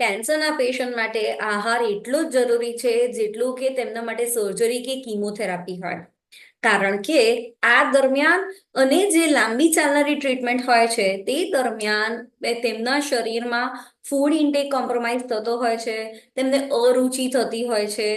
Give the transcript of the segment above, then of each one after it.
કેન્સરના પેશન્ટ માટે આહાર એટલો જ જરૂરી છે જેટલું કે તેમના માટે સર્જરી કે કિમોથેરાપી હોય. કારણ કે આ દરમિયાન અને જે લાંબી ચાલનારી ટ્રીટમેન્ટ હોય છે તે દરમિયાન તેમના શરીરમાં ફૂડ ઇન્ટેક કોમ્પ્રોમાઇઝ થતો હોય છે, તેમને અરુચિ થતી હોય છે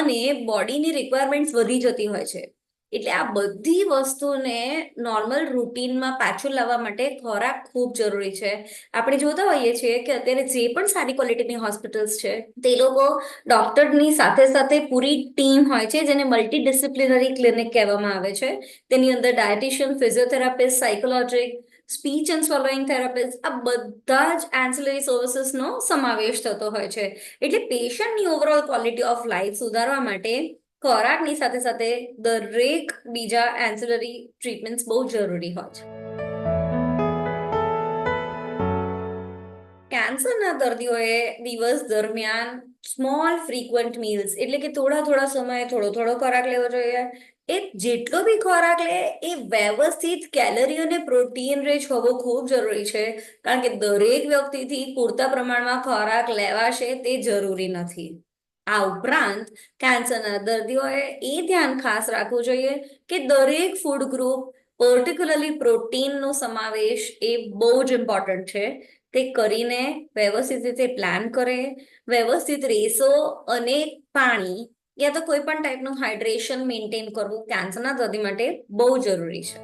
અને બોડીની રિક્વાયરમેન્ટ્સ વધી જતી હોય છે. એટલે આ બધી વસ્તુને નોર્મલ રૂટીનમાં પાછું લાવવા માટે ખોરાક ખૂબ જરૂરી છે. આપણે જોતા હોઈએ છીએ કે અત્યારે જે પણ સારી ક્વોલિટીની હોસ્પિટલ્સ છે તે લોકો ડોક્ટરની સાથે સાથે પૂરી ટીમ હોય છે જેને મલ્ટી ડિસિપ્લિનરી ક્લિનિક કહેવામાં આવે છે. તેની અંદર dietitian, physiotherapist, psychologist, speech and swallowing therapist, આ બધા જ એન્સિલરી સર્વિસીસનો સમાવેશ થતો હોય છે. એટલે પેશન્ટની ઓવરઓલ ક્વોલિટી ઓફ લાઈફ સુધારવા માટે ખોરાકની સાથે સાથે દરેક બીજા એન્સિલરી ટ્રીટમેન્ટ્સ બહુ જરૂરી હોય છે. કેન્સરના દર્દીઓએ દિવસ દરમિયાન સ્મોલ ફ્રીક્વન્ટ મીલ્સ એટલે કે થોડા થોડા સમયે થોડો થોડો ખોરાક લેવો જોઈએ. એ જેટલો બી ખોરાક લે એ વ્યવસ્થિત કેલરી અને પ્રોટીન રીચ હોવો ખૂબ જરૂરી છે. કારણ કે દરેક વ્યક્તિથી પૂરતા પ્રમાણમાં ખોરાક લેવાશે તે જરૂરી નથી. આ ઉપરાંત કેન્સરના દર્દીઓએ એ ધ્યાન ખાસ રાખવું જોઈએ કે દરેક ફૂડ ગ્રુપ પર્ટિક્યુલરલી પ્રોટીનનો સમાવેશ એ બહુ જ ઇમ્પોર્ટન્ટ છે. તે કરીને વ્યવસ્થિત રીતે પ્લાન કરે, વ્યવસ્થિત રેસો અને પાણી યા તો કોઈ પણ ટાઈપનું હાઇડ્રેશન મેન્ટેન કરવું કેન્સરના દર્દી માટે બહુ જરૂરી છે.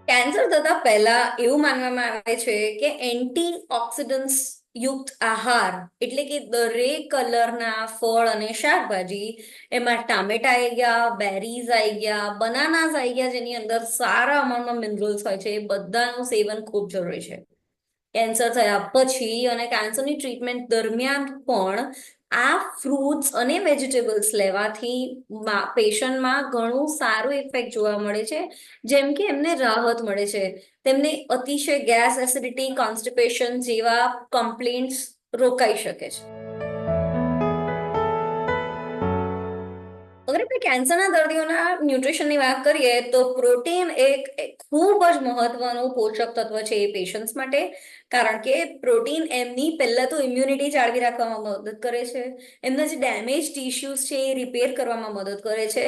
કેન્સર થતા પહેલા એવું માનવામાં આવે છે કે એન્ટી ઓક્સિડન્ટ્સ યુક્ત આહાર એટલે કે દરેક કલરના ફળ અને શાકભાજી, એમાં ટામેટા આવી ગયા, બેરીઝ આવી ગયા, બનાનાસ આવી ગયા, જેની અંદર સારા અમાઉન્ટમાં મિનરલ્સ હોય છે, એ બધાનું સેવન ખૂબ જરૂરી છે. કેન્સર થયા પછી અને કેન્સરની ટ્રીટમેન્ટ દરમિયાન પણ આ ફ્રૂટ્સ અને વેજીટેબલ્સ લેવાથી પેશન્ટમાં ઘણું સારું ઇફેક્ટ જોવા મળે છે. જેમ કે એમને રાહત મળે છે, તેમને અતિશય ગેસ, એસિડિટી, કોન્સ્ટિપેશન જેવા કમ્પ્લેન્ટ્સ રોકાઈ શકે છે. અગર આપણે કેન્સરના દર્દીઓના ન્યુટ્રિશનની વાત કરીએ તો પ્રોટીન એક ખૂબ જ મહત્વનું પોષક તત્વ છે એ પેશન્ટ્સ માટે. કારણ કે પ્રોટીન એમની પહેલા તો ઇમ્યુનિટી જાળવી રાખવામાં મદદ કરે છે, એમના જે ડેમેજ ટિશ્યુઝ છે એ રિપેર કરવામાં મદદ કરે છે.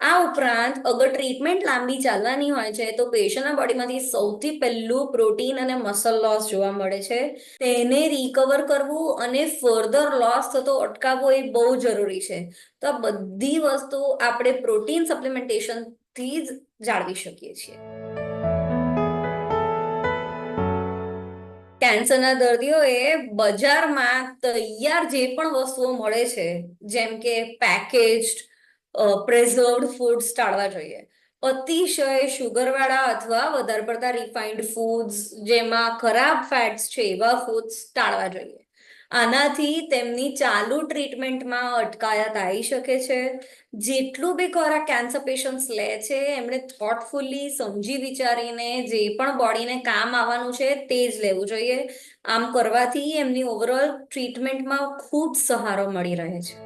આ ઉપરાંત અગર ટ્રીટમેન્ટ લાંબી ચાલવાની હોય છે તો પેશન્ટના બોડીમાંથી સૌથી પહેલું પ્રોટીન અને મસલ લોસ જોવા મળે છે. તેને રિકવર કરવું અને ફર્ધર લોસ થતો અટકાવવો એ બહુ જરૂરી છે. તો આ બધી વસ્તુ આપણે પ્રોટીન સપ્લિમેન્ટેશનથી જ જાળવી શકીએ છીએ. કેન્સરના દર્દીઓએ બજારમાં તૈયાર જે પણ વસ્તુઓ મળે છે જેમ કે પેકેજ્ડ પ્રિઝર્વડ ફૂડ્સ ટાળવા જોઈએ. અતિશય શુગરવાળા અથવા વધારે પડતા રિફાઇન્ડ ફૂડ્સ જેમાં ખરાબ ફેટ્સ છે એવા ફૂડ્સ ટાળવા જોઈએ. આનાથી તેમની ચાલુ ટ્રીટમેન્ટમાં અટકાયત આવી શકે છે. જેટલું બી ખોરાક કેન્સર પેશન્ટ્સ લે છે એમણે થોટફુલી સમજી વિચારીને જે પણ બોડીને કામ આવવાનું છે તે જ લેવું જોઈએ. આમ કરવાથી એમની ઓવરઓલ ટ્રીટમેન્ટમાં ખૂબ સહારો મળી રહે છે.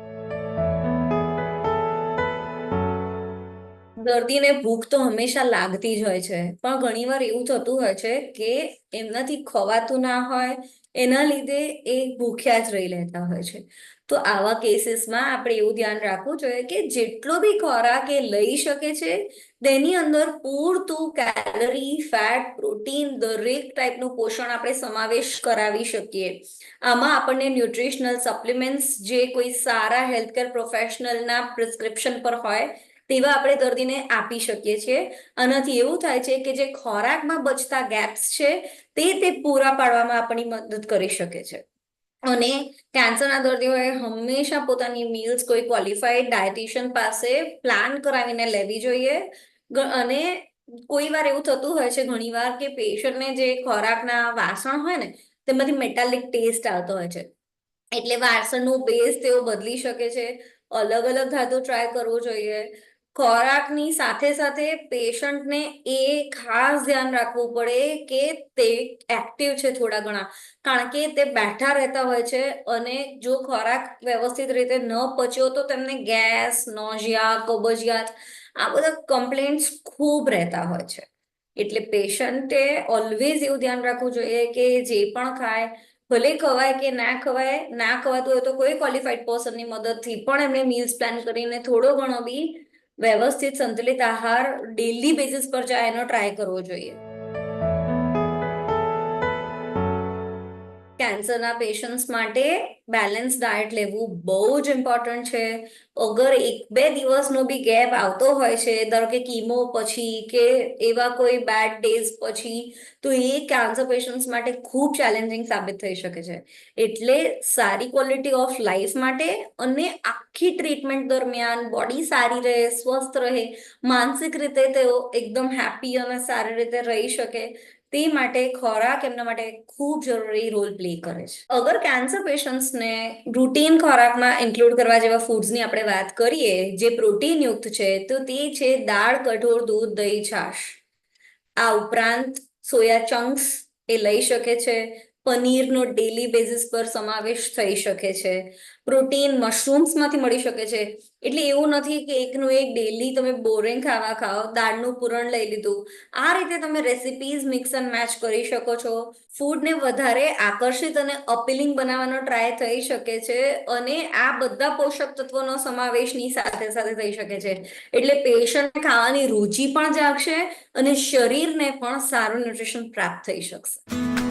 દર્દીને ભૂખ તો હંમેશા લાગતી જ હોય છે, પણ ઘણીવાર એવું થતું હોય છે કે એમનાથી ખવાતું ના હોય, એના લીધે એ ભૂખ્યા જ રહી લેતા હોય છે. તો આવા કેસીસમાં આપણે એવું ધ્યાન રાખવું જોઈએ કે જેટલો બી ખોરાક એ લઈ શકે છે તેની અંદર પૂરતું કેલરી, ફેટ, પ્રોટીન દરેક ટાઈપનું પોષણ આપણે સમાવેશ કરાવી શકીએ. આમાં આપણને ન્યુટ્રિશનલ સપ્લિમેન્ટ્સ જે કોઈ સારા હેલ્થકેર પ્રોફેશનલના પ્રિસ્ક્રિપ્શન પર હોય તેવા આપણે દર્દીને આપી શકીએ છીએ. આનાથી એવું થાય છે કે જે ખોરાકમાં બચતા ગેપ્સ છે તે પૂરા પાડવામાં આપણી મદદ કરી શકે છે. અને કેન્સરના દર્દીઓએ હંમેશા પોતાની મીલ્સ કોઈ ક્વોલિફાઈડ ડાયટિશિયન પાસે પ્લાન કરાવીને લેવી જોઈએ. અને કોઈ વાર એવું થતું હોય છે ઘણીવાર કે પેશન્ટને જે ખોરાકના વાસણ હોય ને તેમાંથી મેટાલિક ટેસ્ટ આવતો હોય છે, એટલે વાસણનું બેઝ તેઓ બદલી શકે છે. અલગ અલગ ધાતુ ટ્રાય કરવું જોઈએ. ખોરાકની સાથે સાથે પેશન્ટને એ ખાસ ધ્યાન રાખવું પડે કે તે એક્ટિવ છે થોડા ઘણા, કારણ કે તે બેઠા રહેતા હોય છે અને જો ખોરાક વ્યવસ્થિત રીતે ન પચ્યો તો તેમને ગેસ, નોઝિયા, કબજિયાત આ બધા કમ્પ્લેન્ટ્સ ખૂબ રહેતા હોય છે. એટલે પેશન્ટે ઓલવેઝ એવું ધ્યાન રાખવું જોઈએ કે જે પણ ખાય, ભલે ખવાય કે ના ખવાય, ના ખવાતું હોય તો કોઈ ક્વોલિફાઈડ પર્સનની મદદથી પણ એમને મીલ્સ પ્લાન કરીને થોડો ઘણો બી વ્યવસ્થિત સંતુલિત આહાર ડેલી બેસિસ પર જાય એનો ટ્રાય કરવો જોઈએ. કેન્સરના પેશન્ટ્સ માટે બેલેન્સ ડાયટ લેવું બહુ જ ઇમ્પોર્ટન્ટ છે. અગર 1-2 દિવસનો બી ગેપ આવતો હોય છે, ધારો કે કીમો પછી કે એવા કોઈ બેડ ડેઝ પછી, તો એ કેન્સર પેશન્ટ્સ માટે ખૂબ ચેલેન્જિંગ સાબિત થઈ શકે છે. એટલે સારી ક્વોલિટી ઓફ લાઈફ માટે અને આખી ટ્રીટમેન્ટ દરમિયાન બોડી સારી રહે, સ્વસ્થ રહે, માનસિક રીતે તેઓ એકદમ હેપી અને સારી રીતે રહી શકે, તે માટે ખોરાક એમના માટે ખૂબ જરૂરી રોલ પ્લે કરે છે. અગર કેન્સર પેશન્ટ્સને રૂટીન ખોરાકમાં ઇન્ક્લુડ કરવા જેવા ફૂડ્સની આપણે વાત કરીએ જે પ્રોટીનયુક્ત છે, તો તે છે દાળ, કઠોળ, દૂધ, દહીં, છાશ. આ ઉપરાંત સોયા ચંક્સ એ લઈ શકે છે. પનીરનો ડેલી બેઝિસ પર સમાવેશ થઈ શકે છે. પ્રોટીન મશરૂમ્સમાંથી મળી શકે છે. એટલે એવું નથી કે એકનું એક ડેલી તમે બોરિંગ ખાવા ખાઓ, દાળનું પૂરણ લઈ લીધું. આ રીતે તમે રેસિપીઝ મિક્સ એન્ડ મેચ કરી શકો છો. ફૂડને વધારે આકર્ષિત અને અપીલિંગ બનાવવાનો ટ્રાય થઈ શકે છે, અને આ બધા પોષક તત્વોનો સમાવેશની સાથે સાથે થઈ શકે છે. એટલે પેશન્ટ ખાવાની રુચિ પણ જાગશે અને શરીરને પણ સારું ન્યુટ્રિશન પ્રાપ્ત થઈ શકશે.